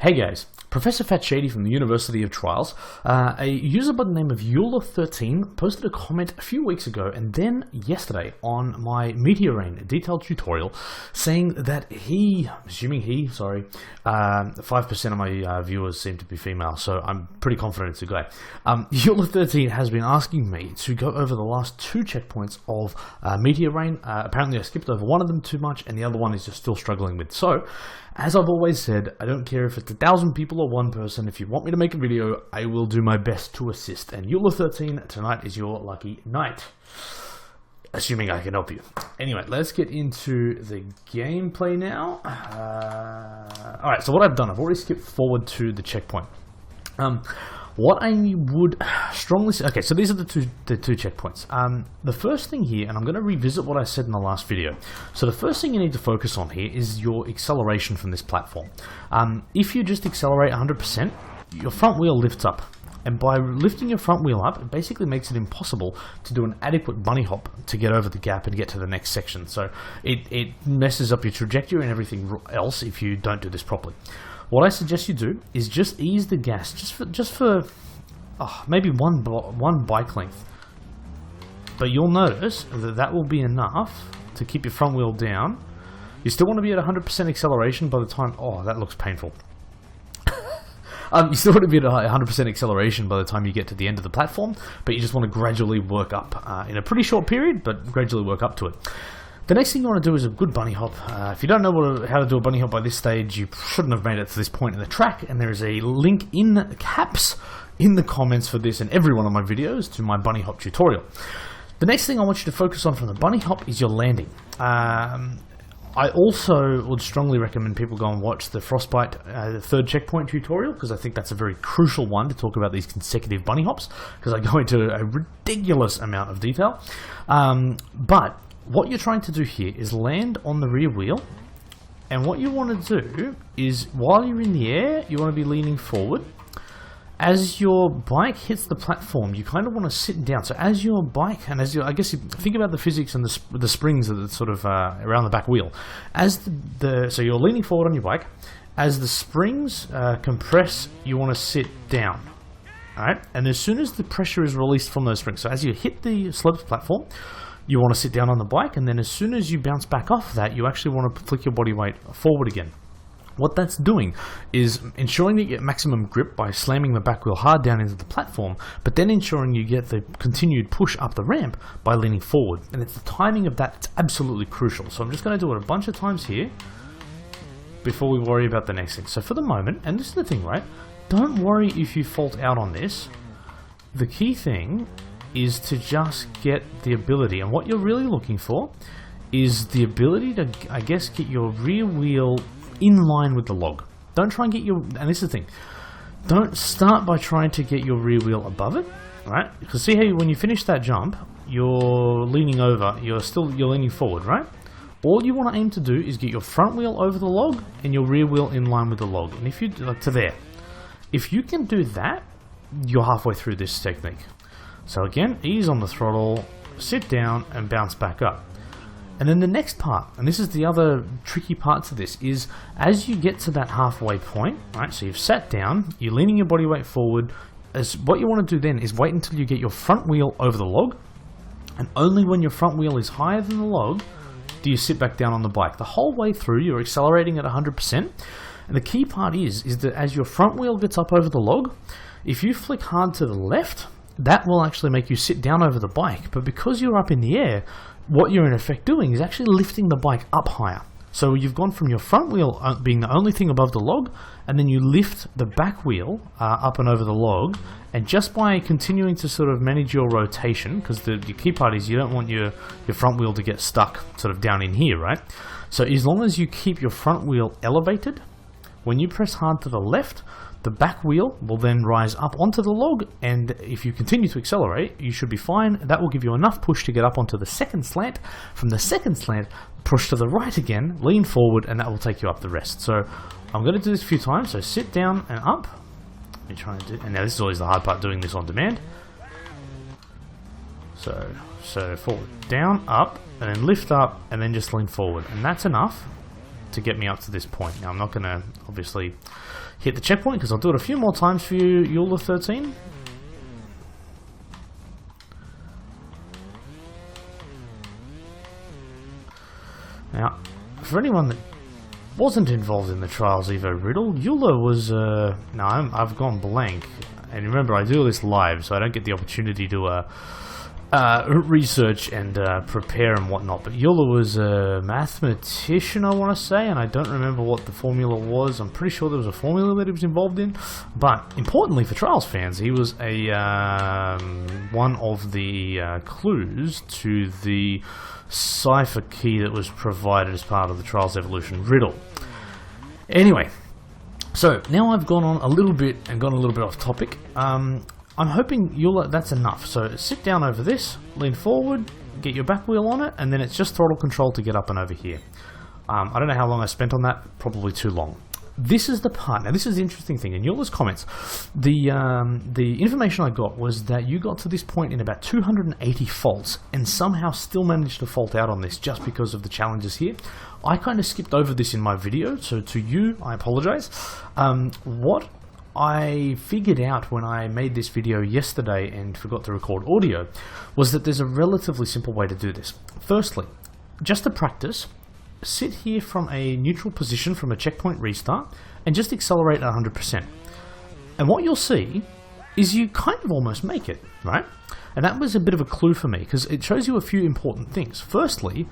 Hey guys, Professor Fat Shady from the University of Trials, a user by the name of Euler13 posted a comment a few weeks ago and then yesterday on my Meteorain detailed tutorial saying that 5% of my viewers seem to be female, so I'm pretty confident it's a guy. Euler13 has been asking me to go over the last two checkpoints of Meteorain. Apparently I skipped over one of them too much and the other one is just still struggling with. So, as I've always said, I don't care if it's 1,000 people or one person. If you want me to make a video, I will do my best to assist. And Euler13, tonight is your lucky night. Assuming I can help you. Anyway, let's get into the gameplay now. Alright, so what I've done, I've already skipped forward to the checkpoint. What I would strongly say, okay, so these are the two checkpoints. The first thing here, and I'm going to revisit what I said in the last video. So the first thing you need to focus on here is your acceleration from this platform. If you just accelerate 100%, your front wheel lifts up. And by lifting your front wheel up, it basically makes it impossible to do an adequate bunny hop to get over the gap and get to the next section. So it messes up your trajectory and everything else if you don't do this properly. What I suggest you do is just ease the gas, just for maybe one bike length. But you'll notice that that will be enough to keep your front wheel down. You still want to be at 100% acceleration by the time... Oh, that looks painful. You still want to be at 100% acceleration by the time you get to the end of the platform, but you just want to gradually work up in a pretty short period, but gradually work up to it. The next thing you want to do is a good bunny hop. If you don't know how to do a bunny hop by this stage, you shouldn't have made it to this point in the track, and there is a link in caps in the comments for this and every one of my videos to my bunny hop tutorial. The next thing I want you to focus on from the bunny hop is your landing. I also would strongly recommend people go and watch the Frostbite third checkpoint tutorial, because I think that's a very crucial one to talk about these consecutive bunny hops, because I go into a ridiculous amount of detail. But what you're trying to do here is land on the rear wheel, and what you want to do is, while you're in the air, you want to be leaning forward. As your bike hits the platform, you kind of want to sit down. So as your bike, and as you, I guess you think about the physics and the springs that are sort of around the back wheel. As so you're leaning forward on your bike. As the springs compress, you want to sit down. All right, and as soon as the pressure is released from those springs, so as you hit the sloped platform, you want to sit down on the bike, and then as soon as you bounce back off that, you actually want to flick your body weight forward again. What that's doing is ensuring that you get maximum grip by slamming the back wheel hard down into the platform, but then ensuring you get the continued push up the ramp by leaning forward. And it's the timing of that that's absolutely crucial. So I'm just going to do it a bunch of times here before we worry about the next thing. So for the moment, and this is the thing, right? Don't worry if you fault out on this. The key thing is to just get the ability, and what you're really looking for is the ability to, I guess, get your rear wheel in line with the log. Don't try and get your, and this is the thing, don't start by trying to get your rear wheel above it, right? Because see how when you finish that jump, you're leaning over, you're leaning forward, right? All you want to aim to do is get your front wheel over the log and your rear wheel in line with the log. And if you, like to there, if you can do that, you're halfway through this technique. So again, ease on the throttle, sit down and bounce back up. And then the next part, and this is the other tricky part to this, is as you get to that halfway point, right, so you've sat down, you're leaning your body weight forward, what you want to do then is wait until you get your front wheel over the log, and only when your front wheel is higher than the log do you sit back down on the bike. The whole way through you're accelerating at 100%, and the key part is that as your front wheel gets up over the log, if you flick hard to the left, that will actually make you sit down over the bike, but because you're up in the air, what you're in effect doing is actually lifting the bike up higher. So you've gone from your front wheel being the only thing above the log, and then you lift the back wheel up and over the log, and just by continuing to sort of manage your rotation, because the key part is you don't want your front wheel to get stuck sort of down in here, right? So as long as you keep your front wheel elevated, when you press hard to the left, the back wheel will then rise up onto the log, and if you continue to accelerate, you should be fine. That will give you enough push to get up onto the second slant. From the second slant, push to the right again, lean forward, and that will take you up the rest. So I'm going to do this a few times. So sit down and up. Let me try and do, and now this is always the hard part, doing this on demand. So forward, down, up, and then lift up, and then just lean forward, and that's enough. to get me up to this point. Now I'm not going to obviously hit the checkpoint because I'll do it a few more times for you, Euler 13. Now, for anyone that wasn't involved in the Trials Evo riddle, Euler was, now I've gone blank, and remember I do this live, so I don't get the opportunity to research and prepare and whatnot, but Euler was a mathematician, I want to say, and I don't remember what the formula was. I'm pretty sure there was a formula that he was involved in, but importantly for Trials fans, he was a one of the clues to the cipher key that was provided as part of the Trials Evolution riddle. Anyway, so now I've gone on a little bit and gone a little bit off topic. I'm hoping that's enough. So sit down over this, lean forward, get your back wheel on it, and then it's just throttle control to get up and over here. I don't know how long I spent on that, probably too long. This is the part, now this is the interesting thing, in Euler's comments, the information I got was that you got to this point in about 280 faults and somehow still managed to fault out on this just because of the challenges here. I kind of skipped over this in my video, so to you, I apologize. What I figured out when I made this video yesterday and forgot to record audio was that there's a relatively simple way to do this. Firstly, just to practice, sit here from a neutral position from a checkpoint restart and just accelerate at 100%. And what you'll see is you kind of almost make it, right? And that was a bit of a clue for me because it shows you a few important things. Firstly,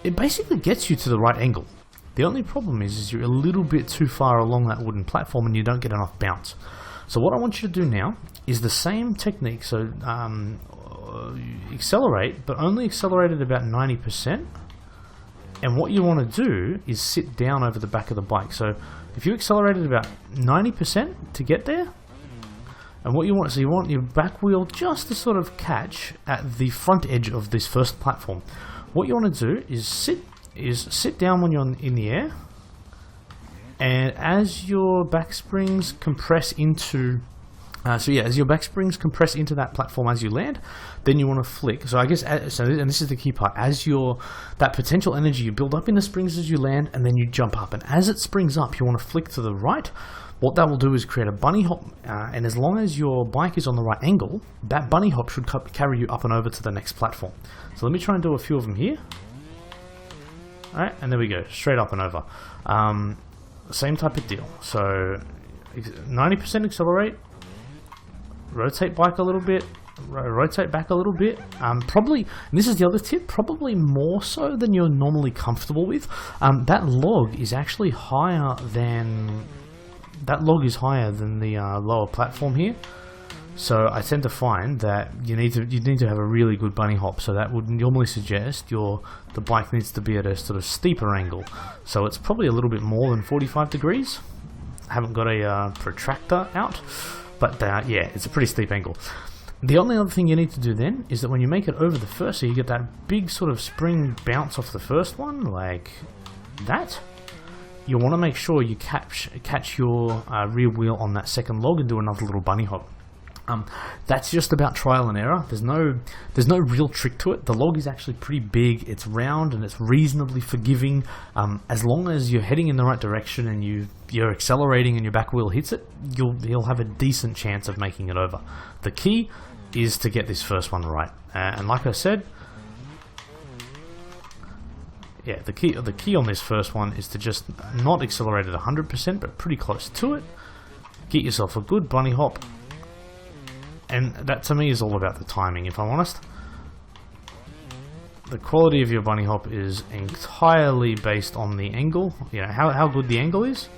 it basically gets you to the right angle. The only problem is you're a little bit too far along that wooden platform and you don't get enough bounce. So what I want you to do now is the same technique. So accelerate, but only accelerate at about 90%. And what you want to do is sit down over the back of the bike. So if you accelerated about 90% to get there, and what you want, so you want your back wheel just to sort of catch at the front edge of this first platform. What you want to do is sit down when you're in the air, and as your back springs compress into as your back springs compress into that platform as you land, then you want to flick. So I guess, and this is the key part, as that potential energy you build up in the springs as you land, and then you jump up. And as it springs up, you want to flick to the right. What that will do is create a bunny hop, and as long as your bike is on the right angle, that bunny hop should carry you up and over to the next platform. So let me try and do a few of them here. Alright, and there we go, straight up and over. Same type of deal. So 90% accelerate, rotate bike a little bit, rotate back a little bit. Probably, and this is the other tip, probably more so than you're normally comfortable with. That log is actually higher than the lower platform here. So I tend to find that you need to have a really good bunny hop. So that would normally suggest the bike needs to be at a sort of steeper angle. So it's probably a little bit more than 45 degrees. I haven't got a protractor out. But yeah, it's a pretty steep angle. The only other thing you need to do then is that when you make it over the first, so you get that big sort of spring bounce off the first one, like that, you want to make sure you catch your rear wheel on that second log and do another little bunny hop. That's just about trial and error. There's no real trick to it. The log is actually pretty big, it's round, and it's reasonably forgiving. As long as you're heading in the right direction and you're accelerating and your back wheel hits it, you'll have a decent chance of making it over. The key is to get this first one right. And like I said, yeah, the key on this first one is to just not accelerate at 100%, but pretty close to it. Get yourself a good bunny hop. And that to me is all about the timing, if I'm honest. The quality of your bunny hop is entirely based on the angle, you know, how good the angle is,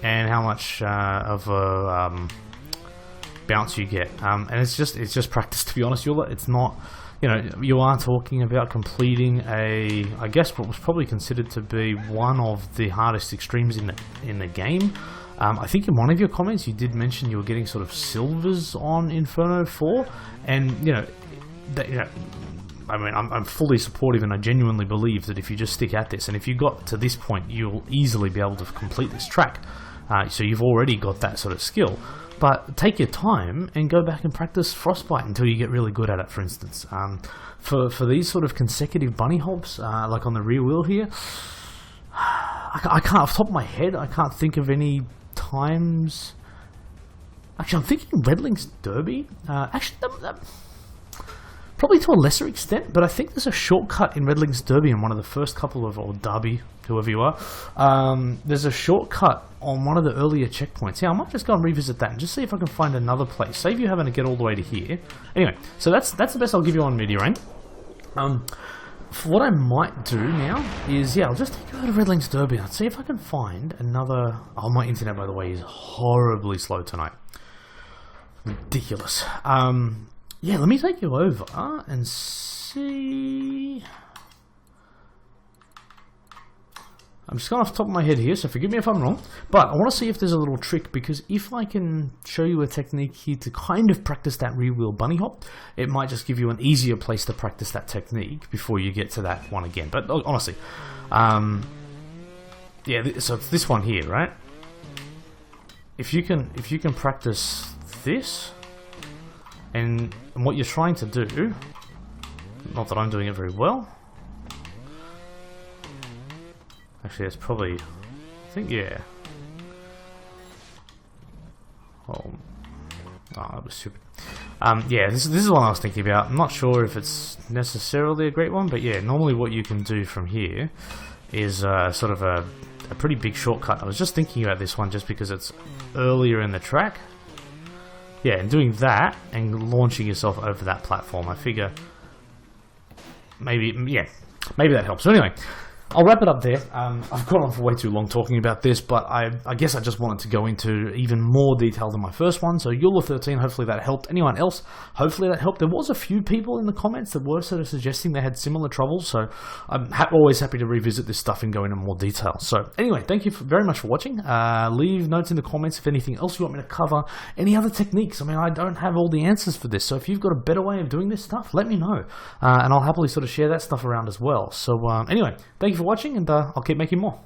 and how much of a bounce you get. And it's just practice, to be honest. It's not, you know, you are talking about completing I guess what was probably considered to be one of the hardest extremes in the game. I think in one of your comments you did mention you were getting sort of silvers on Inferno 4, and you know, I mean, I'm fully supportive, and I genuinely believe that if you just stick at this, and if you got to this point, you'll easily be able to complete this track. So you've already got that sort of skill. But take your time and go back and practice Frostbite until you get really good at it, for instance. For these sort of consecutive bunny hops, like on the rear wheel here, I can't, off the top of my head, I can't think of any times. Actually, I'm thinking Redling's Derby. Actually, probably to a lesser extent, but I think there's a shortcut in Redling's Derby in one of the first couple of, or Derby, whoever you are. There's a shortcut on one of the earlier checkpoints. Yeah, I might just go and revisit that and just see if I can find another place. Save you having to get all the way to here. Anyway, so that's the best I'll give you on Meteorain. What I might do now is, yeah, I'll just take you over to Redling's Derby and see if I can find another... Oh, my internet, by the way, is horribly slow tonight. Ridiculous. Yeah, let me take you over and see... I'm just going off the top of my head here, so forgive me if I'm wrong. But I want to see if there's a little trick, because if I can show you a technique here to kind of practice that rear wheel bunny hop, it might just give you an easier place to practice that technique before you get to that one again. But honestly, yeah, so it's this one here, right? If you can practice this, and what you're trying to do, not that I'm doing it very well. Actually, it's probably, I think, yeah. Oh, that was stupid. Yeah, this is the one I was thinking about. I'm not sure if it's necessarily a great one, but yeah, normally what you can do from here is sort of a pretty big shortcut. I was just thinking about this one just because it's earlier in the track. Yeah, and doing that and launching yourself over that platform, I figure maybe, yeah, maybe that helps. So anyway, I'll wrap it up there. I've gone on for way too long talking about this, but I guess I just wanted to go into even more detail than my first one. So Euler 13, hopefully that helped. Anyone else, hopefully that helped. There was a few people in the comments that were sort of suggesting they had similar troubles, so I'm always happy to revisit this stuff and go into more detail. So anyway, thank you very much for watching. Leave notes in the comments if anything else you want me to cover, any other techniques. I mean, I don't have all the answers for this, so if you've got a better way of doing this stuff, let me know. And I'll happily sort of share that stuff around as well. So anyway, thank you for watching, and I'll keep making more.